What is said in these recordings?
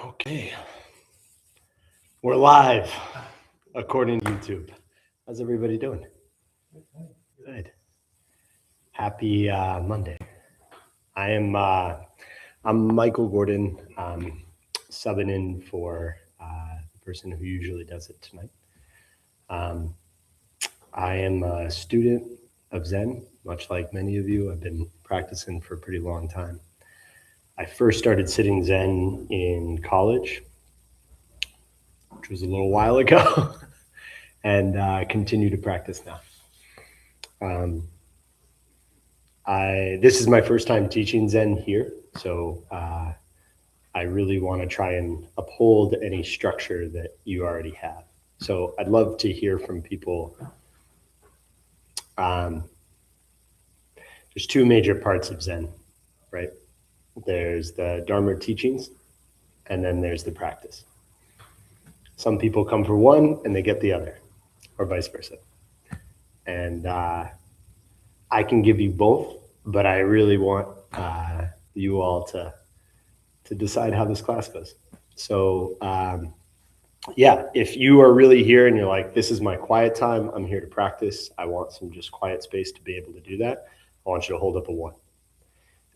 Okay, we're live according to YouTube. How's everybody doing? Good. Happy Monday. I'm Michael Gordan, subbing in for the person who usually does it tonight. I am a student of Zen, much like many of you. I've been practicing for a pretty long time. I first started sitting Zen in college, which was a little while ago, and I continue to practice now. This is my first time teaching Zen here, so I really want to try and uphold any structure that you already have. So I'd love to hear from people. There's two major parts of Zen, right? There's the Dharma teachings, and then there's the practice. Some people come for one and they get the other, or vice versa. And I can give you both, but I really want you all to decide how this class goes. So yeah, if you are really here and you're like, this is my quiet time, I'm here to practice, I want some just quiet space to be able to do that, I want you to hold up a 1.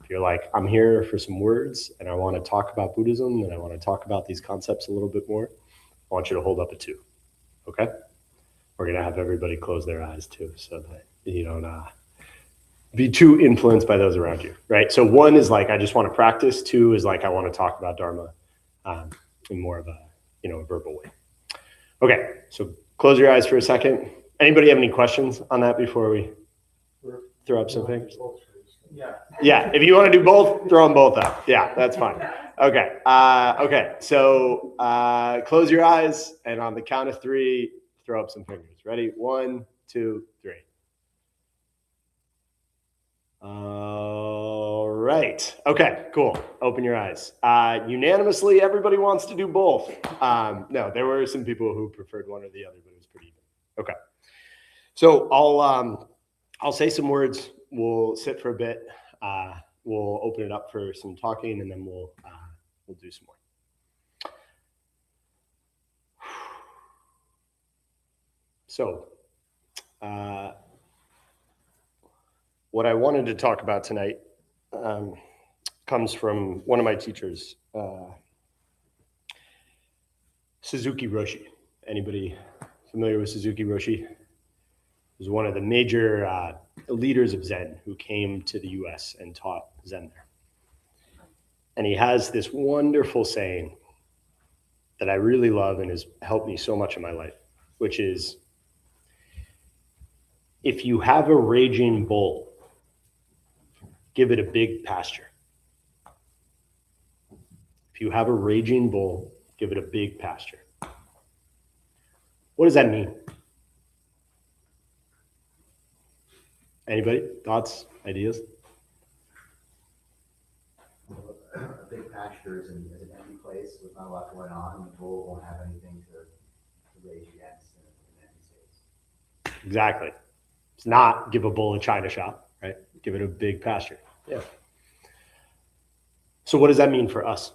If you're like, I'm here for some words and I want to talk about Buddhism and I want to talk about these concepts a little bit more, I want you to hold up a 2, okay? We're going to have everybody close their eyes too, so that you don't be too influenced by those around you, right? So 1 is like, I just want to practice. 2 is like, I want to talk about Dharma in more of a, a verbal way. Okay, so close your eyes for a second. Anybody have any questions on that before we throw up some fingers? Yeah, if you want to do both, throw them both up. Yeah, that's fine. Okay, okay. So close your eyes, and on the count of 3, throw up some fingers. Ready? 1, 2, 3. All right. Okay, cool. Open your eyes. Unanimously, everybody wants to do both. No, there were some people who preferred one or the other, but it was pretty even. Okay. So I'll say some words. We'll sit for a bit. We'll open it up for some talking, and then we'll do some more. So what I wanted to talk about tonight comes from one of my teachers, Suzuki Roshi. Anybody familiar with Suzuki Roshi? He was one of the major leaders of Zen who came to the US and taught Zen there. And he has this wonderful saying that I really love and has helped me so much in my life, which is, if you have a raging bull, give it a big pasture. If you have a raging bull, give it a big pasture. What does that mean? Anybody? Thoughts? Ideas? A big pasture is an empty place with not a lot going on, and the bull won't have anything to rage against in an empty space. Exactly. It's not give a bull a china shop, right? Give it a big pasture. Yeah. So what does that mean for us?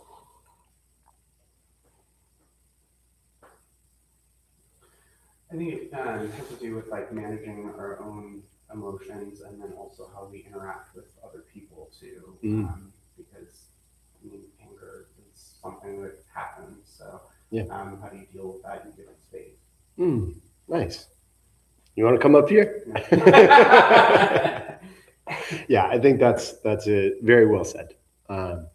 I think it has to do with like managing our own emotions, and then also how we interact with other people too. Because anger is something that happens. So yeah. How do you deal with that in different space? Nice. You want to come up here? Yeah, I think that's very well said. And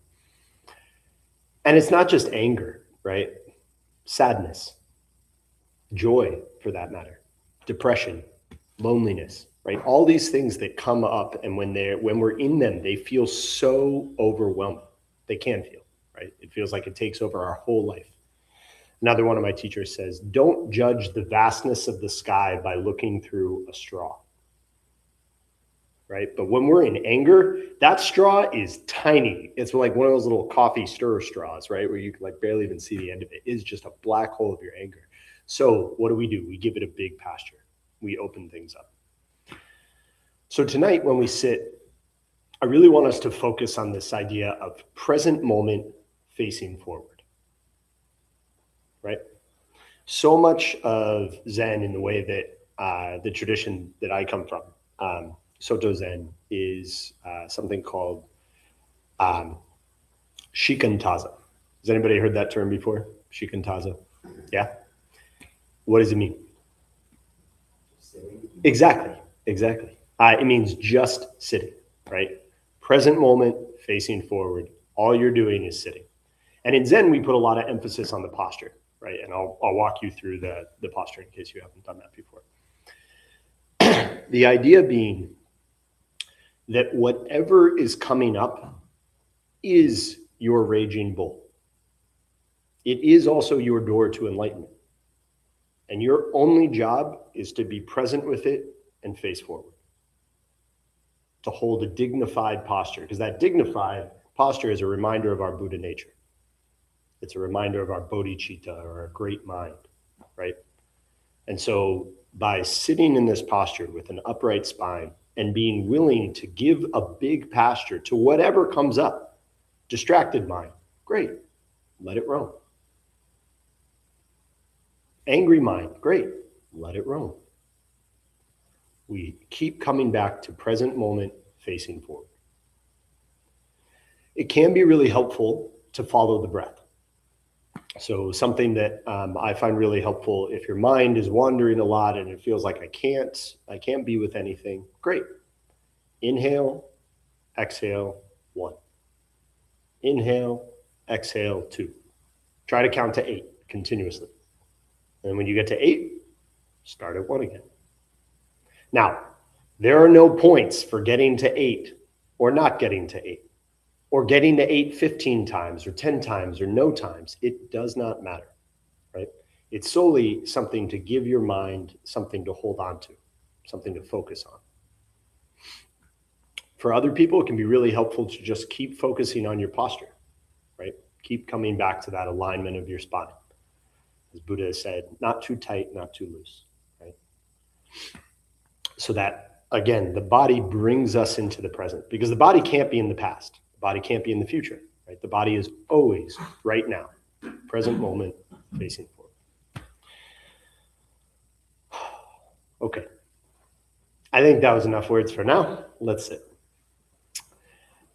it's not just anger, right? Sadness, joy, for that matter, depression, loneliness, right? All these things that come up, and when we're in them, they feel so overwhelming. They can feel, right? It feels like it takes over our whole life. Another one of my teachers says, don't judge the vastness of the sky by looking through a straw, right? But when we're in anger, that straw is tiny. It's like one of those little coffee stirrer straws, right? Where you can like barely even see the end of it. It's just a black hole of your anger. So what do? We give it a big pasture. We open things up. So tonight when we sit, I really want us to focus on this idea of present moment facing forward. right? So much of Zen in the way that the tradition that I come from, Soto Zen, is something called shikantaza. Has anybody heard that term before? Shikantaza? Yeah? What does it mean? Sitting. Exactly. It means just sitting, right? Present moment, facing forward. All you're doing is sitting. And in Zen, we put a lot of emphasis on the posture, right? And I'll walk you through the posture in case you haven't done that before. The idea being that whatever is coming up is your raging bull. It is also your door to enlightenment. And your only job is to be present with it and face forward. To hold a dignified posture, because that dignified posture is a reminder of our Buddha nature. It's a reminder of our bodhicitta, or our great mind, right? And so by sitting in this posture with an upright spine and being willing to give a big pasture to whatever comes up, distracted mind, great, let it roam. Angry mind, great, let it roam. We keep coming back to present moment, facing forward. It can be really helpful to follow the breath. So something that I find really helpful, if your mind is wandering a lot and it feels like I can't be with anything, great. Inhale, exhale, 1. Inhale, exhale, 2. Try to count to 8 continuously. And when you get to 8, start at 1 again. Now, there are no points for getting to 8 or not getting to 8. Or getting to 8 15 times or 10 times or no times. It does not matter, right? It's solely something to give your mind something to hold on to, something to focus on. For other people, it can be really helpful to just keep focusing on your posture, right? Keep coming back to that alignment of your spine. As Buddha said, not too tight, not too loose, right? So that, again, the body brings us into the present, because the body can't be in the past. Body can't be in the future, right? The body is always right now, present moment, facing forward. Okay. I think that was enough words for now. Let's sit.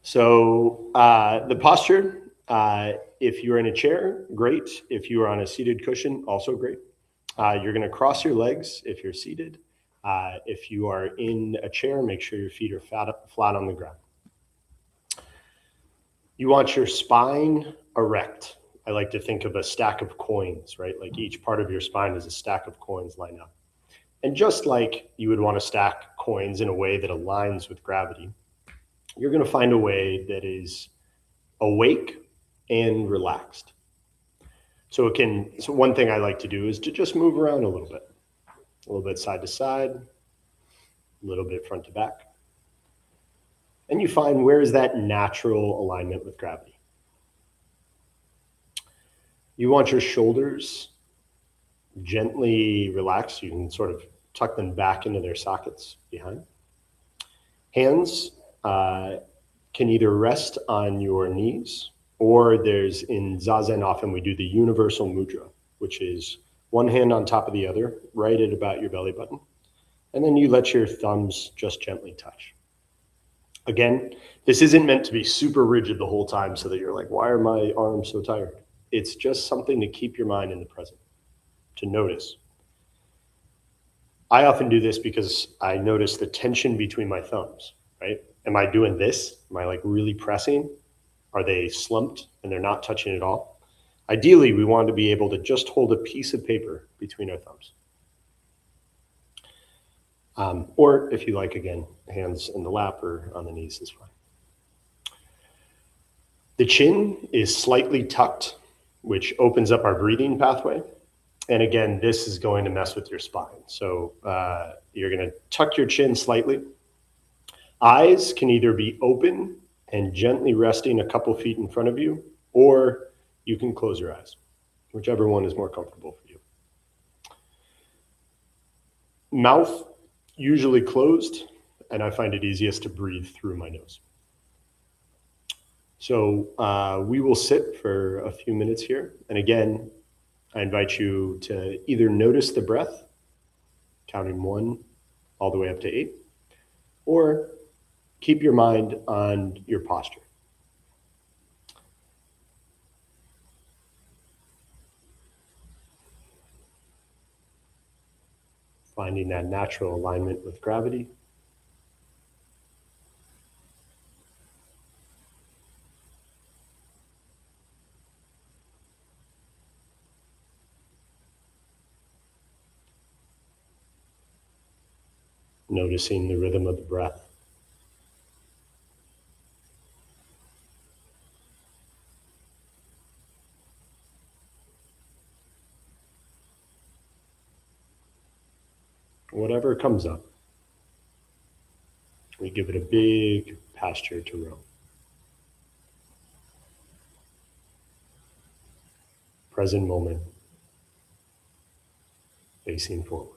So the posture, if you're in a chair, great. If you are on a seated cushion, also great. You're going to cross your legs if you're seated. If you are in a chair, make sure your feet are flat on the ground. You want your spine erect. I like to think of a stack of coins, right? Like each part of your spine is a stack of coins lined up. And just like you would want to stack coins in a way that aligns with gravity, you're going to find a way that is awake and relaxed. So one thing I like to do is to just move around a little bit side to side, a little bit front to back. And you find, where is that natural alignment with gravity? You want your shoulders gently relaxed. You can sort of tuck them back into their sockets behind. Hands can either rest on your knees, or in zazen, often we do the universal mudra, which is one hand on top of the other, right at about your belly button. And then you let your thumbs just gently touch. Again, this isn't meant to be super rigid the whole time so that you're like, why are my arms so tired? It's just something to keep your mind in the present, to notice. I often do this because I notice the tension between my thumbs, right? Am I doing this? Am I like really pressing? Are they slumped and they're not touching at all? Ideally, we want to be able to just hold a piece of paper between our thumbs. Or if you like, again, hands in the lap or on the knees is fine. The chin is slightly tucked, which opens up our breathing pathway. And again, this is going to mess with your spine. So you're going to tuck your chin slightly. Eyes can either be open and gently resting a couple feet in front of you, or you can close your eyes, whichever one is more comfortable for you. Mouth usually closed, and I find it easiest to breathe through my nose. So we will sit for a few minutes here. And again, I invite you to either notice the breath, counting 1 all the way up to 8, or keep your mind on your posture. Finding that natural alignment with gravity. Noticing the rhythm of the breath. Whatever comes up, we give it a big pasture to roam. Present moment, facing forward.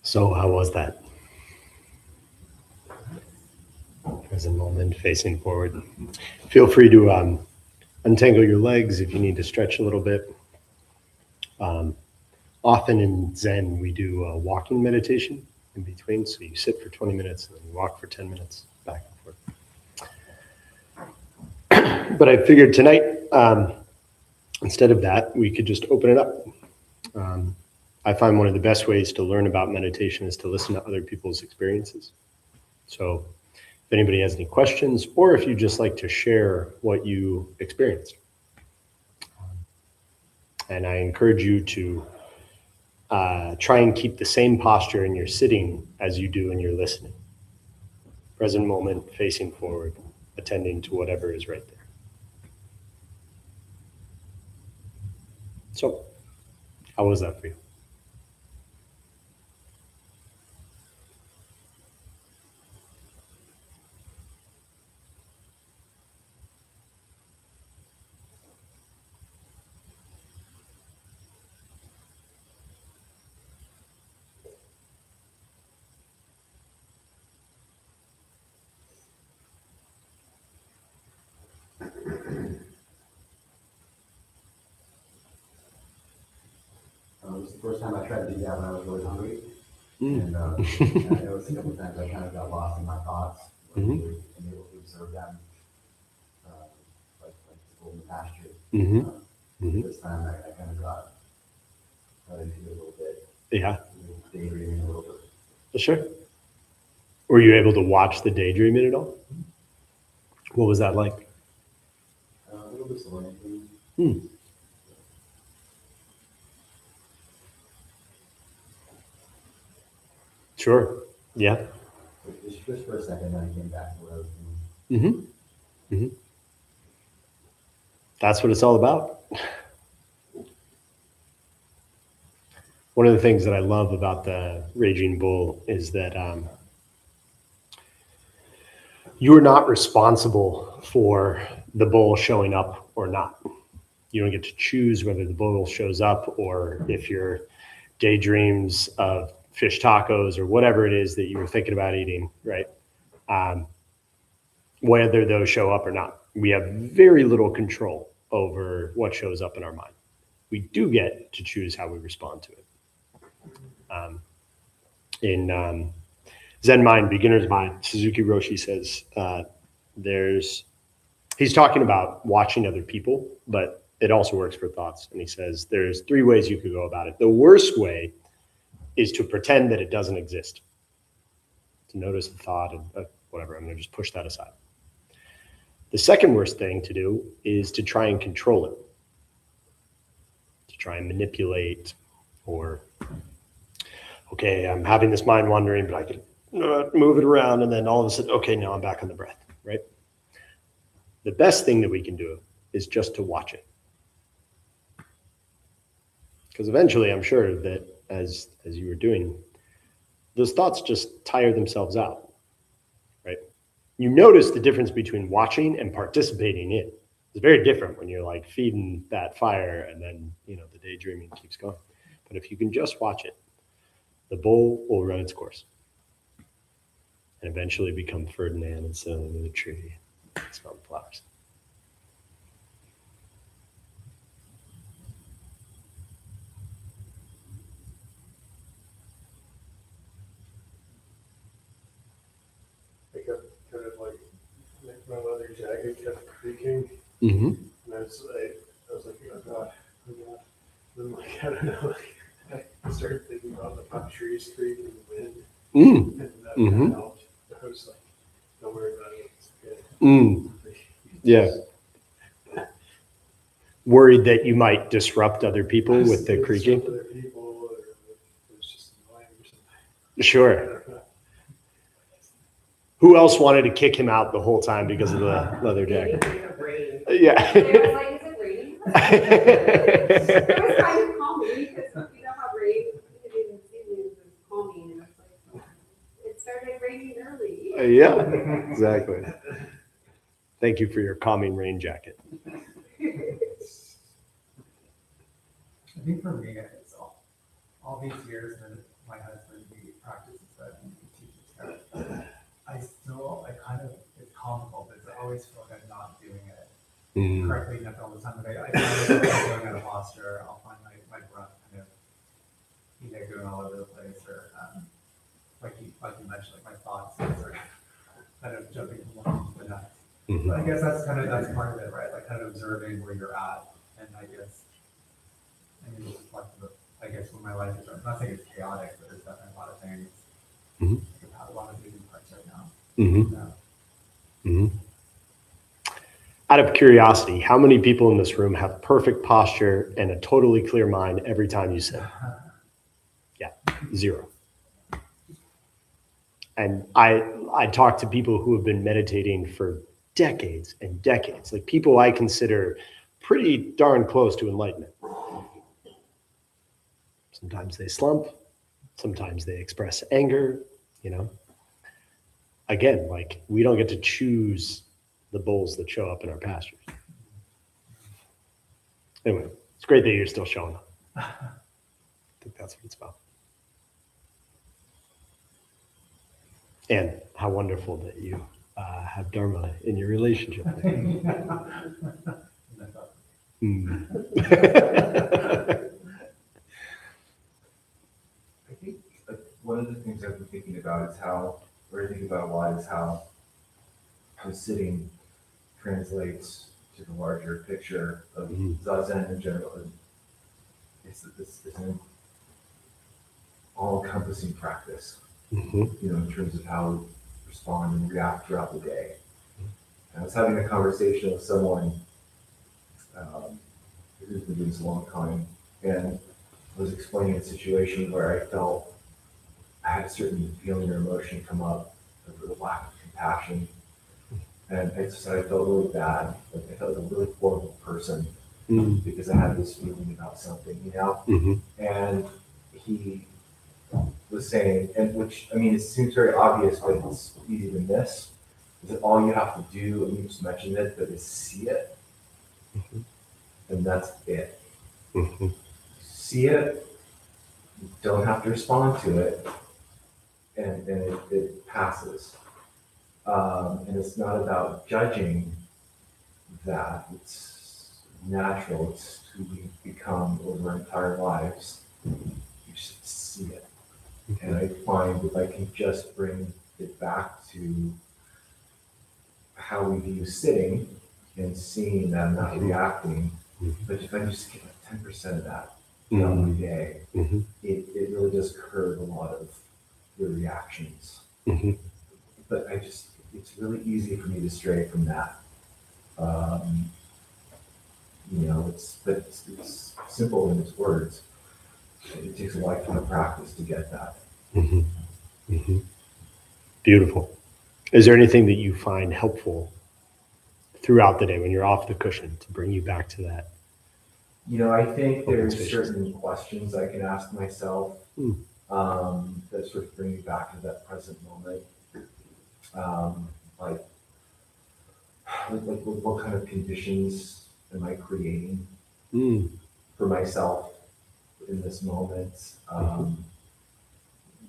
So how was that? Present moment, facing forward. Feel free to untangle your legs if you need to stretch a little bit. Often in Zen, we do a walking meditation in between. So you sit for 20 minutes and then you walk for 10 minutes, back and forth. But I figured tonight, instead of that, we could just open it up. I find one of the best ways to learn about meditation is to listen to other people's experiences. So if anybody has any questions, or if you just like to share what you experienced. And I encourage you to try and keep the same posture in your sitting as you do in your listening. Present moment, facing forward, attending to whatever is right there. So, how was that for you? It was the first time I tried to do that when I was really hungry. Mm. And I noticed a couple of times I kind of got lost in my thoughts and able to observe them, like people in the pasture. This time I kind of got into it a little bit. Yeah. Daydreaming a little bit. Sure. Were you able to watch the daydreaming at all? What was that like? A little bit slow. Sure. Yeah. Just for a second, then I came back to what I was doing. That's what it's all about. One of the things that I love about the Raging Bull is that you are not responsible for the bull showing up or not. You don't get to choose whether the bull shows up or if your daydreams of fish tacos or whatever it is that you were thinking about eating, right? Whether those show up or not. We have very little control over what shows up in our mind. We do get to choose how we respond to it. In Zen Mind, Beginner's Mind, Suzuki Roshi says he's talking about watching other people, but it also works for thoughts. And he says there's 3 ways you could go about it. The worst way is to pretend that it doesn't exist. To notice the thought of whatever, I'm going to just push that aside. The second worst thing to do is to try and control it. To try and manipulate or, okay, I'm having this mind wandering, but I can move it around and then all of a sudden, okay, now I'm back on the breath, right? The best thing that we can do is just to watch it. Because eventually I'm sure that as you were doing, those thoughts just tire themselves out, right? You notice the difference between watching and participating in. It's very different when you're like feeding that fire and then, the daydreaming keeps going. But if you can just watch it, the bull will run its course and eventually become Ferdinand and sit under the tree and smell the flowers. I kept kind of like my leather jacket kept creaking, Mm-hmm. and I was like, oh god. Then I don't know, I started thinking about the palm trees creaking in the wind, and that kind of helped. I was like, don't worry about it, it's good. Yeah. Worried that you might disrupt other people with the creaking? Other people, or it was just annoying or something. Sure. Who else wanted to kick him out the whole time because of the leather jacket? Yeah. It was like, is it raining? It was kind of calming because you know how rain, even seasons is calming, and it's like, it started raining early. Yeah, exactly. Thank you for your calming rain jacket. I think for me, it's all these years that my husband, he practices that and he teaches that, I kind of, it's comical, but I always feel like I'm not doing it correctly enough all the time. Like I find myself going out of posture, I'll find my breath kind of either going all over the place or, like you mentioned, like my thoughts are kind of jumping from one to the next. But I guess that's part of it, right? Like kind of observing where you're at, and I guess, just reflective of, I guess, when my life is, I'm not saying it's chaotic, but there's definitely a lot of things. I've had a lot of moving parts right now. Out of curiosity, how many people in this room have perfect posture and a totally clear mind every time you sit? Yeah, 0. And I talk to people who have been meditating for decades and decades, like people I consider pretty darn close to enlightenment. Sometimes they slump, sometimes they express anger, you know. Again, like we don't get to choose the bulls that show up in our pastures. Anyway, it's great that you're still showing up. I think that's what it's about. And how wonderful that you have Dharma in your relationship. I think like, one of the things I've been thinking about is how, or I think about a lot, is how sitting translates to the larger picture of zazen in general. It's an all-encompassing practice, you know, in terms of how we respond and react throughout the day. And I was having a conversation with someone who's been doing this a long time, and I was explaining a situation where I felt I had a certain feeling or emotion come up of the lack of compassion. And I said I felt really bad, like I felt like a really horrible person because I had this feeling about something, you know? And he was saying, and which, I mean, it seems very obvious, but it's easy to miss, is that all you have to do, and you just mentioned it, but is see it. And that's it. See it, you don't have to respond to it, and it passes. And it's not about judging that. It's natural. It's who we become over our entire lives. You just see it. And I find if I can just bring it back to how we view sitting and seeing that I'm not reacting, but if I just get like 10% of that throughout my day, it really does curb a lot of the reactions. But it's really easy for me to stray from that. You know, it's simple in its words. It takes a lifetime of practice to get that. Beautiful. Is there anything that you find helpful throughout the day when you're off the cushion to bring you back to that? You know, I think there's certain questions I can ask myself that sort of bring me back to that present moment. Like what kind of conditions am I creating for myself in this moment?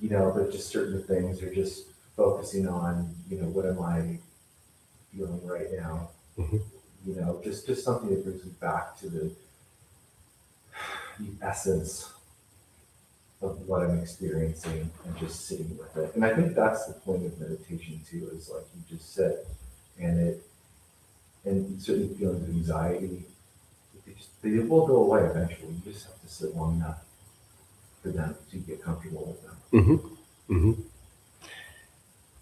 You know, but just certain things are just focusing on, you know, what am I feeling right now? You know, just something that brings me back to the essence of what I'm experiencing and just sitting with it. And I think that's the point of meditation too, is like you just sit and certain feelings of anxiety, they will go away eventually. You just have to sit long enough for them to get comfortable with them.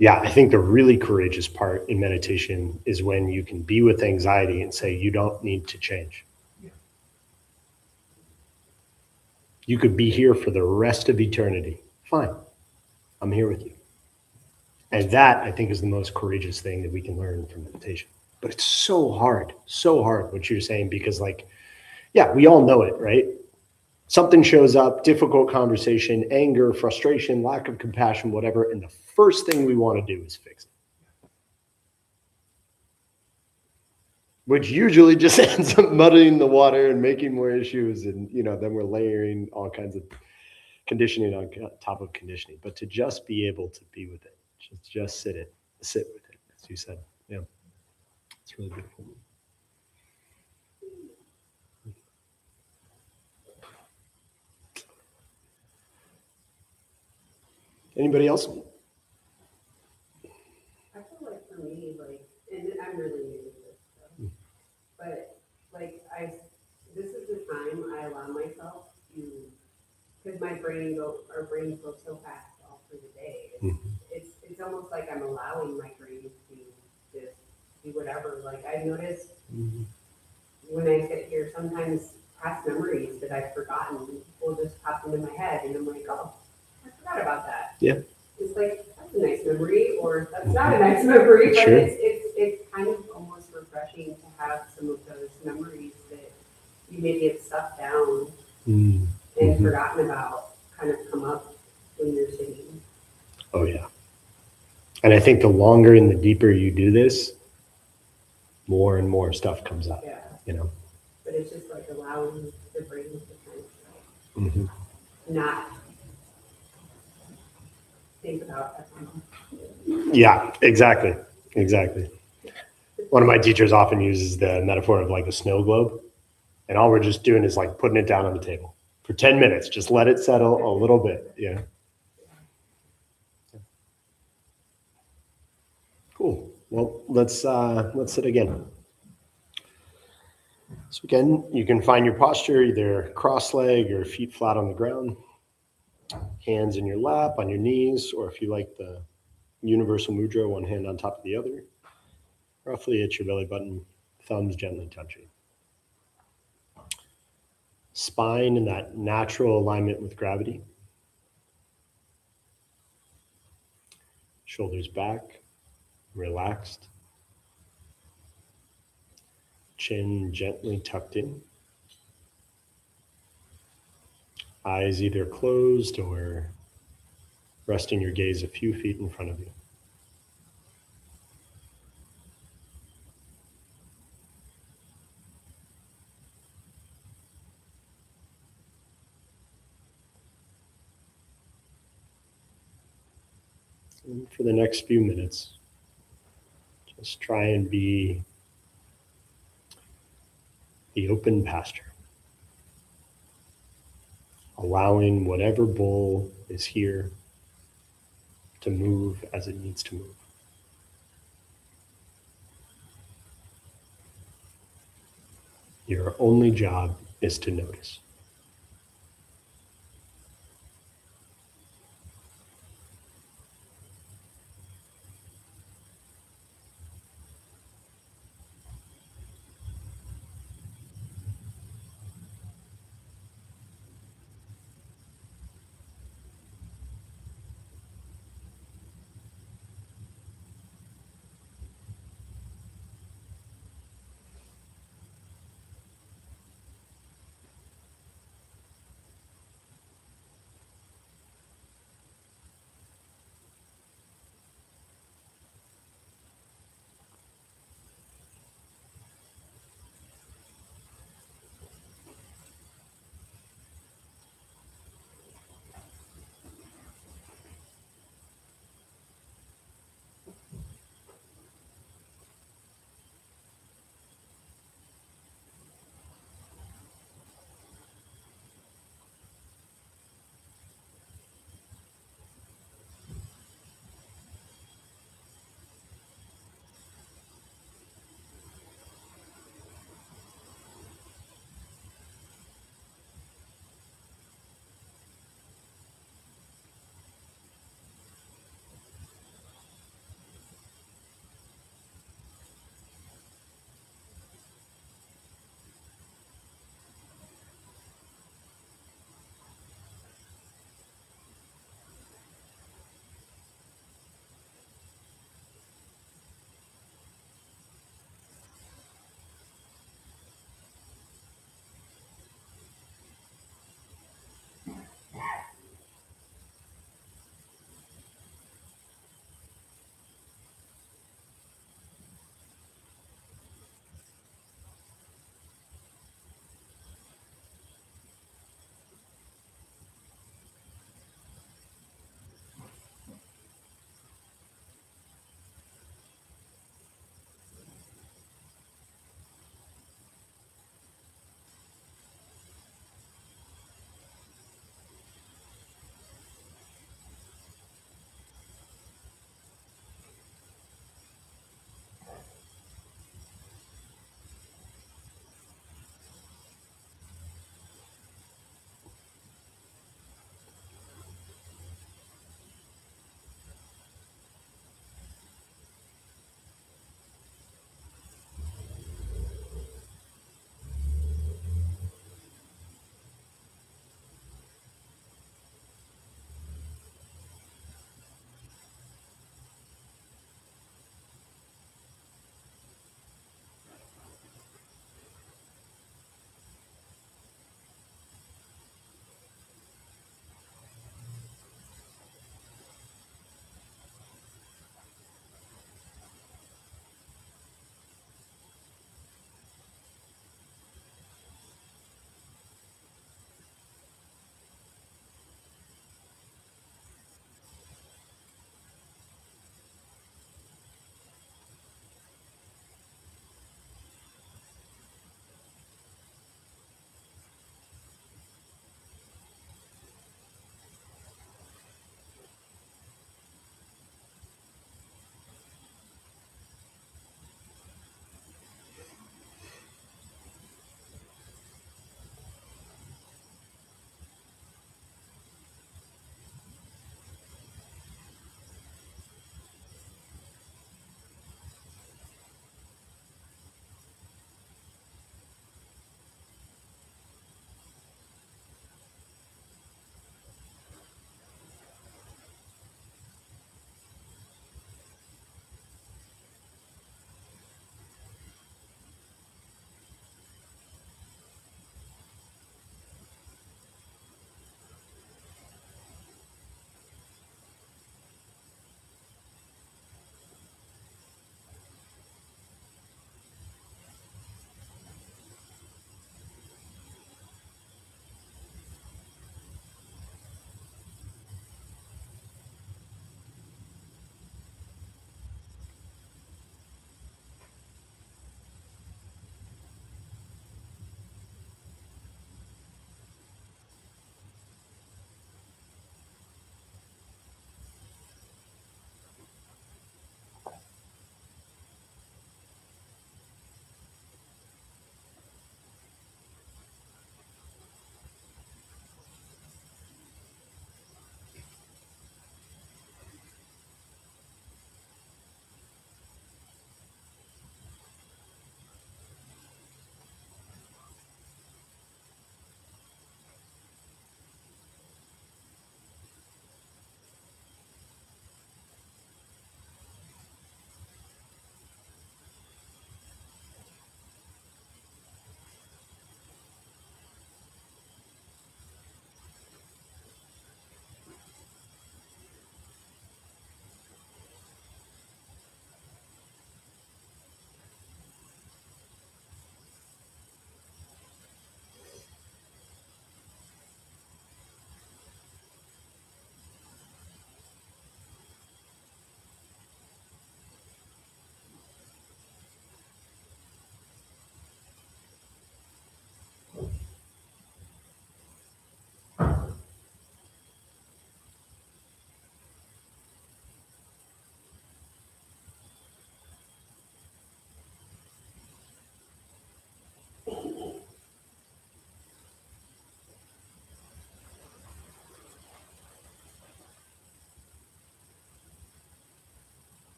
Yeah, I think the really courageous part in meditation is when you can be with anxiety and say, you don't need to change. Yeah. You could be here for the rest of eternity. Fine. I'm here with you. And that, I think, is the most courageous thing that we can learn from meditation. But it's so hard what you're saying, because like, yeah, we all know it, right? Something shows up, difficult conversation, anger, frustration, lack of compassion, whatever. And the first thing we want to do is fix it. which usually just ends up muddying the water and making more issues. And, then we're layering all kinds of conditioning on top of conditioning. But to just be able to be with it, just sit with it, as you said. Yeah, it's really beautiful. Anybody else? I feel like for me, like, and I'm really new to this stuff, but like this is the time I allow myself to, because our brains go so fast all through the day. It's almost like I'm allowing my brain to just do whatever. Like I notice when I sit here, sometimes past memories that I've forgotten will just pop into my head, and I'm like, oh, I forgot about that. Yeah. It's like, that's a nice memory, or that's not a nice memory, but Sure. it's kind of almost refreshing to have some of those memories that you maybe have stuffed down and forgotten about kind of come up when you're sitting. Oh, yeah. And I think the longer and the deeper you do this, more and more stuff comes up. Yeah. But it's just like allowing the brain to kind of not think about everything. Yeah, exactly. One of my teachers often uses the metaphor of like a snow globe. And all we're just doing is like putting it down on the table for 10 minutes. Just let it settle a little bit. Yeah. Cool. Well, let's sit again. So again, you can find your posture either cross-legged or feet flat on the ground, hands in your lap, on your knees, or if you like the universal mudra, one hand on top of the other, roughly at your belly button, thumbs gently touching. Spine in that natural alignment with gravity. Shoulders back, relaxed. Chin gently tucked in. Eyes either closed or resting your gaze a few feet in front of you. And for the next few minutes, just try and be the open pasture, allowing whatever bowl is here to move as it needs to move. Your only job is to notice.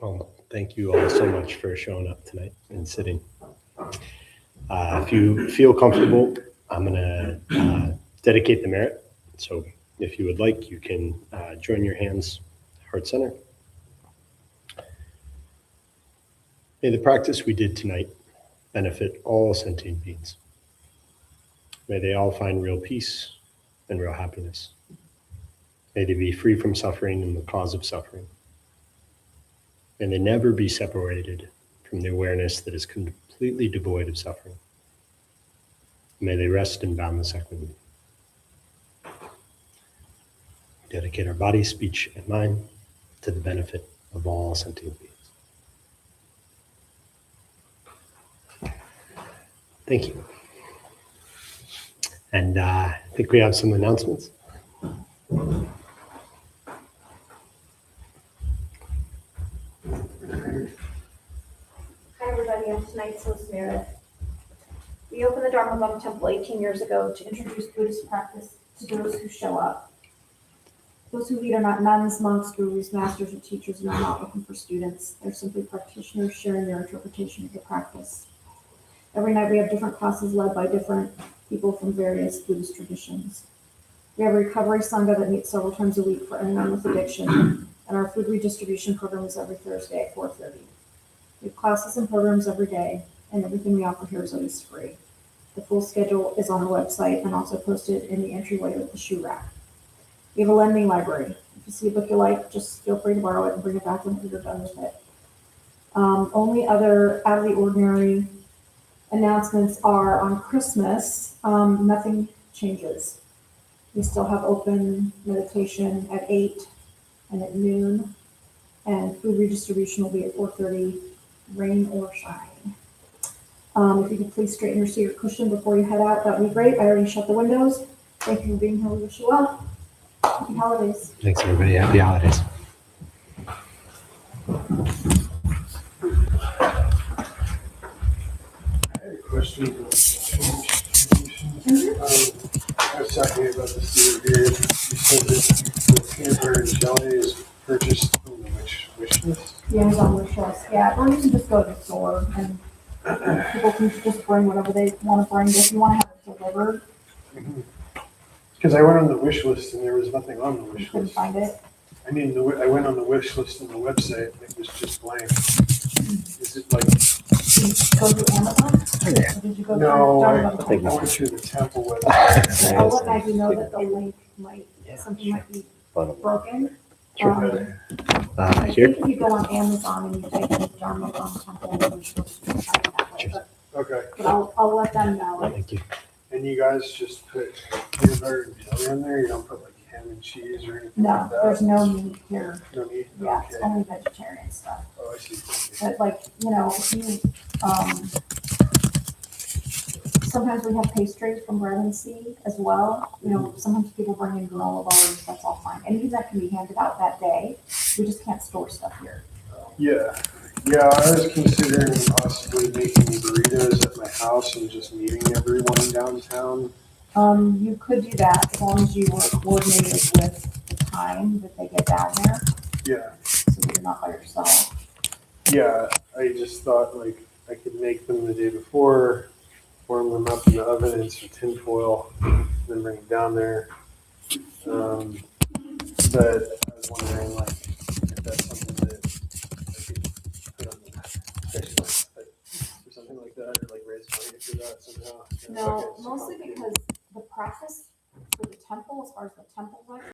Well, thank you all so much for showing up tonight and sitting. If you feel comfortable, I'm going to dedicate the merit. So if you would like, you can join your hands, heart center. May the practice we did tonight benefit all sentient beings. May they all find real peace and real happiness. May they be free from suffering and the cause of suffering. May they never be separated from the awareness that is completely devoid of suffering. May they rest in boundless equanimity. Dedicate our body, speech, and mind to the benefit of all sentient beings. Thank you. And I think we have some announcements. Hi everybody, I'm tonight's host Meredith. We opened the Dharma Bum Temple 18 years ago to introduce Buddhist practice to those who show up. Those who lead are not nuns, monks, gurus, masters, or teachers, and are not looking for students. They're simply practitioners sharing their interpretation of the practice. Every night we have different classes led by different people from various Buddhist traditions. We have a recovery sangha that meets several times a week for anyone with addiction, and our food redistribution program is every Thursday at 4:30. We have classes and programs every day, and everything we offer here is always free. The full schedule is on our website and also posted in the entryway with the shoe rack. We have a lending library. If you see a book you like, just feel free to borrow it and bring it back when you're done with it. Only other out of the ordinary announcements are on Christmas. Nothing changes. We still have open meditation at 8 and at noon, and food redistribution will be at 4:30, rain or shine. If you could please straighten your seat or cushion before you head out, that would be great. I already shut the windows. Thank you for being here. We wish you well. Happy holidays. Thanks, everybody. Happy holidays. I had a question. I was talking about this the other day. You said that the peanut butter and jelly is purchased on the wish list? The Amazon wish list. Yeah, or you can just go to the store and people can just bring whatever they want to bring. If you want to have it delivered, Because I went on the wish list and there was nothing on the you wish couldn't list. find it. I mean, I went on the wish list on the website and it was just blank. Is it like, Did you go to Amazon? Yeah. Or did you go no, I to went through the temple website. I'll let Maggie know that the link might, something might be broken. Sure. I Here. think if you go on Amazon and you type in Dharma Bum Temple, you should find it that way. Okay, But I'll let them know. Thank you. and you guys just put peanut butter and jelly in there? You don't put like ham and cheese or anything No, like that? there's no meat here. No meat? Yeah, it's Okay. only vegetarian stuff. Oh, I see. But like, if you, sometimes we have pastries from Bread and Sea as well. Sometimes people bring in granola bars, that's all fine. Any of that can be handed out that day. We just can't store stuff here. Yeah, I was considering possibly making burritos at my house and just meeting everyone downtown. You could do that as long as you were coordinated with the time that they get down there, Yeah, so that you're not by yourself. yeah, I just thought like I could make them the day before, warm them up in the oven in some tin foil, then bring them down there. But I was wondering like if that's something that I could put on the wish list, or something like that, or like raise money for that somehow. No, mostly because the practice for the temple, as far as the temple goes,